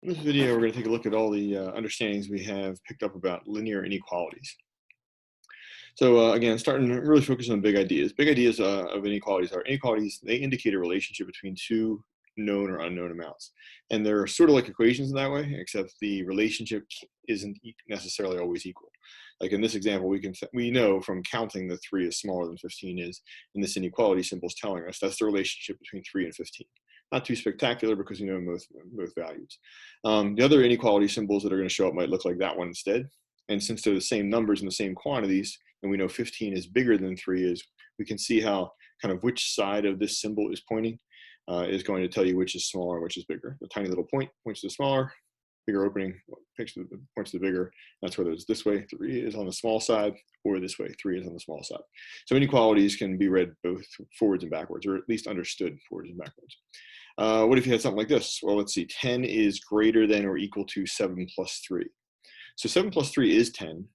In this video, we're going to take a look at all the understandings we have picked up about linear inequalities. So again, starting to really focus on big ideas. Big ideas of inequalities are inequalities. They indicate a relationship between two known or unknown amounts. And they're sort of like equations in that way, except the relationship isn't necessarily always equal. Like in this example, we know from counting that 3 is smaller than 15 is, and this inequality symbol is telling us that's the relationship between 3 and 15. Not too spectacular because we know both values. The other inequality symbols that are going to show up might look like that one instead. And since they're the same numbers and the same quantities, and we know 15 is bigger than 3 is, we can see how kind of which side of this symbol is pointing is going to tell you which is smaller and which is bigger. The tiny little point points to the smaller, bigger opening points to the bigger. That's whether it's this way, 3 is on the small side, or this way, 3 is on the small side. So inequalities can be read both forwards and backwards, or at least understood forwards and backwards. What if you had something like this? Well, let's see, 10 is greater than or equal to 7 plus 3. So 7 plus 3 is 10.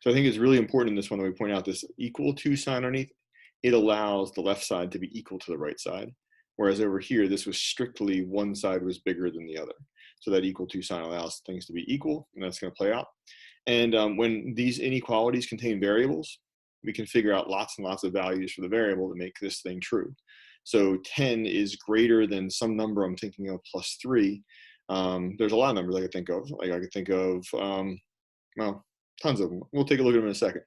So I think it's really important in this one that we point out this equal to sign underneath. It allows the left side to be equal to the right side. Whereas over here, this was strictly one side was bigger than the other. So that equal to sign allows things to be equal, and that's going to play out. And when these inequalities contain variables, we can figure out lots and lots of values for the variable to make this thing true. So 10 is greater than some number I'm thinking of plus 3. There's a lot of numbers I could think of. Like I could think of, well, tons of them. We'll take a look at them in a second.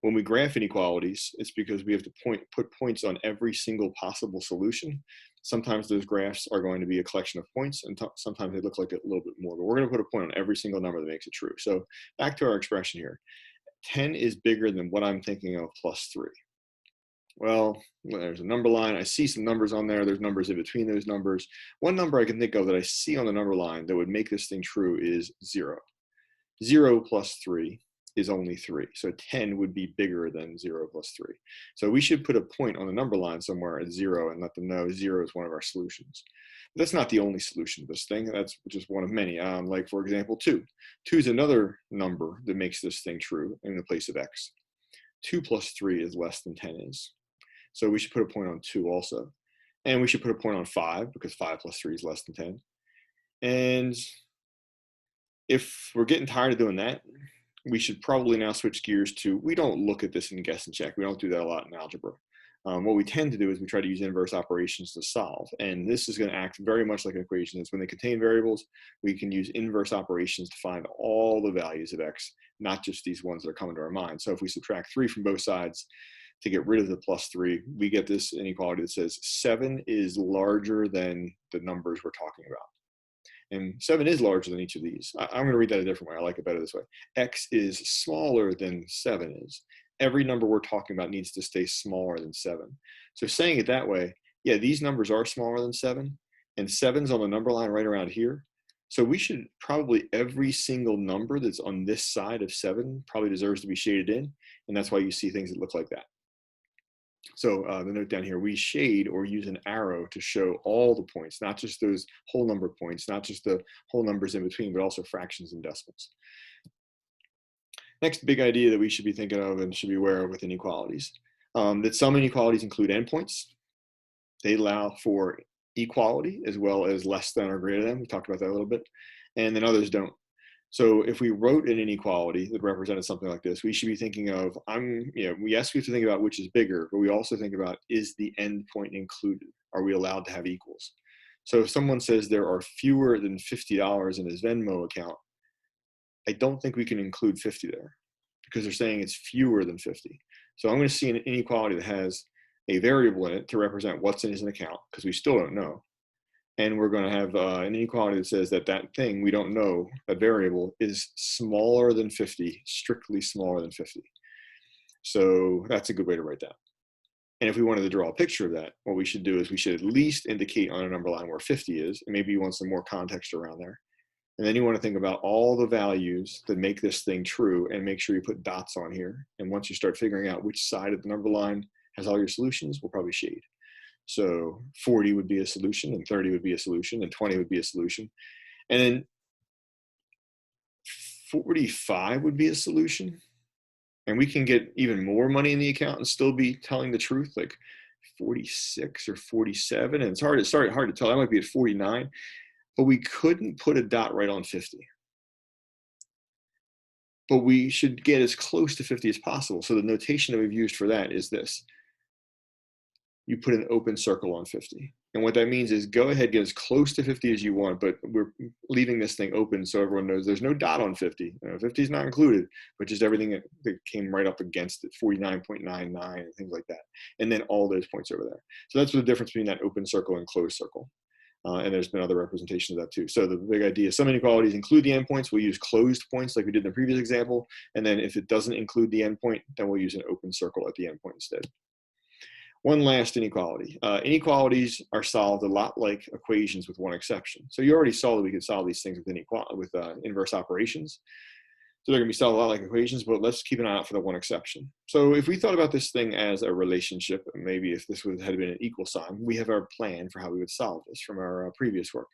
When we graph inequalities, it's because we have to put points on every single possible solution. Sometimes those graphs are going to be a collection of points, and sometimes they look like a little bit more, but we're going to put a point on every single number that makes it true. So back to our expression here. 10 is bigger than what I'm thinking of plus 3. Well, there's a number line. I see some numbers on there. There's numbers in between those numbers. One number I can think of that I see on the number line that would make this thing true is 0. 0 plus 3 is only 3. So 10 would be bigger than 0 plus 3. So we should put a point on the number line somewhere at 0 and let them know 0 is one of our solutions. But that's not the only solution to this thing. That's just one of many. Like, for example, 2. 2 is another number that makes this thing true in the place of x. 2 plus 3 is less than 10 is. So we should put a point on 2 also. And we should put a point on 5 because 5 plus 3 is less than 10. And if we're getting tired of doing that, we should probably now switch gears to, we don't look at this and guess and check. We don't do that a lot in algebra. What we tend to do is we try to use inverse operations to solve. And this is going to act very much like an equation. It's when they contain variables, we can use inverse operations to find all the values of x, not just these ones that are coming to our mind. So if we subtract 3 from both sides to get rid of the plus 3, we get this inequality that says 7 is larger than the numbers we're talking about. And 7 is larger than each of these. I'm going to read that a different way. I like it better this way. X is smaller than 7 is. Every number we're talking about needs to stay smaller than 7. So saying it that way, yeah, these numbers are smaller than 7, and 7's on the number line right around here. So we should probably, every single number that's on this side of 7 probably deserves to be shaded in, and that's why you see things that look like that. So the note down here, we shade or use an arrow to show all the points, not just those whole number points, not just the whole numbers in between, but also fractions and decimals. Next big idea that we should be thinking of and should be aware of with inequalities, that some inequalities include endpoints. They allow for equality as well as less than or greater than. We talked about that a little bit. And then others don't. So if we wrote an inequality that represented something like this, we should be thinking of, we have to think about which is bigger, but we also think about, is the endpoint included? Are we allowed to have equals? So if someone says there are fewer than $50 in his Venmo account, I don't think we can include 50 there because they're saying it's fewer than 50. So I'm going to see an inequality that has a variable in it to represent what's in his account because we still don't know. And we're going to have an inequality that says that that thing we don't know, that variable, is smaller than 50, strictly smaller than 50. So that's a good way to write that. And if we wanted to draw a picture of that, what we should do is we should at least indicate on a number line where 50 is, and maybe you want some more context around there. And then you want to think about all the values that make this thing true and make sure you put dots on here. And once you start figuring out which side of the number line has all your solutions, we'll probably shade. So 40 would be a solution, and 30 would be a solution, and 20 would be a solution. And then 45 would be a solution. And we can get even more money in the account and still be telling the truth, like 46 or 47. And it's hard to tell. I might be at 49. but we couldn't put a dot right on 50. But we should get as close to 50 as possible. So the notation that we've used for that is this. You put an open circle on 50. And what that means is go ahead, get as close to 50 as you want, but we're leaving this thing open so everyone knows there's no dot on 50. 50 is not included, but just everything that came right up against it, 49.99 and things like that. And then all those points over there. So that's the difference between that open circle and closed circle. And there's been other representations of that too. So the big idea is some inequalities include the endpoints. We'll use closed points like we did in the previous example. And then if it doesn't include the endpoint, then we'll use an open circle at the endpoint instead. One last inequality. Inequalities are solved a lot like equations with one exception. So you already saw that we could solve these things with inverse operations. So they're going to be solved a lot like equations, but let's keep an eye out for the one exception. So if we thought about this thing as a relationship, maybe if this had been an equal sign, we have our plan for how we would solve this from our previous work.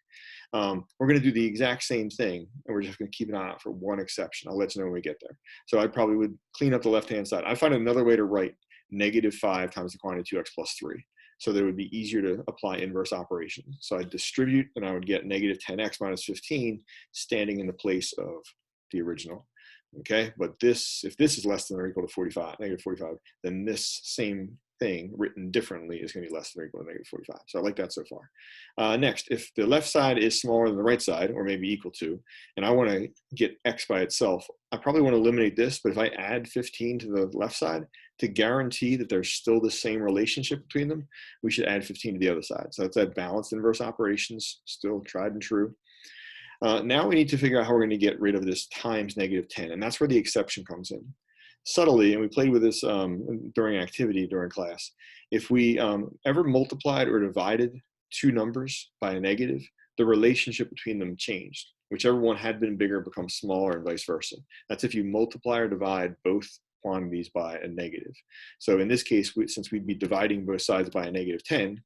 We're going to do the exact same thing, and we're just going to keep an eye out for one exception. I'll let you know when we get there. So I probably would clean up the left-hand side. I find another way to write -5 times the quantity 2x plus 3. So that it would be easier to apply inverse operations. So I'd distribute, and I would get -10x minus 15 standing in the place of the original. Okay, but if this is less than or equal to -45, then this same thing written differently is going to be less than or equal to -45. So I like that so far. Next, if the left side is smaller than the right side, or maybe equal to, and I want to get x by itself, I probably want to eliminate this, but if I add 15 to the left side, to guarantee that there's still the same relationship between them, we should add 15 to the other side. So that's that balanced inverse operations, still tried and true. Now we need to figure out how we're going to get rid of this times -10, and that's where the exception comes in. Subtly, and we played with this during activity during class, if we ever multiplied or divided two numbers by a negative, the relationship between them changed. Whichever one had been bigger becomes smaller and vice versa. That's if you multiply or divide both quantities by a negative. So in this case, since we'd be dividing both sides by a -10,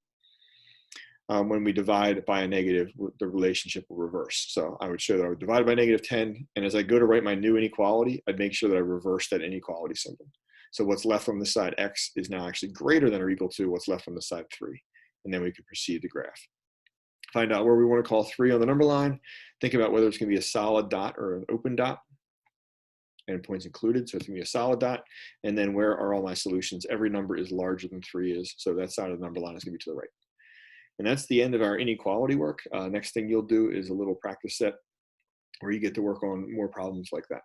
when we divide by a negative, the relationship will reverse. So I would show that I would divide by -10, and as I go to write my new inequality, I'd make sure that I reverse that inequality symbol. So what's left on this side, x, is now actually greater than or equal to what's left on the side 3. And then we can proceed the graph. Find out where we want to call 3 on the number line. Think about whether it's going to be a solid dot or an open dot. And points included, so it's going to be a solid dot. And then where are all my solutions? Every number is larger than 3 is, so that side of the number line is going to be to the right. And that's the end of our inequality work. Next thing you'll do is a little practice set where you get to work on more problems like that.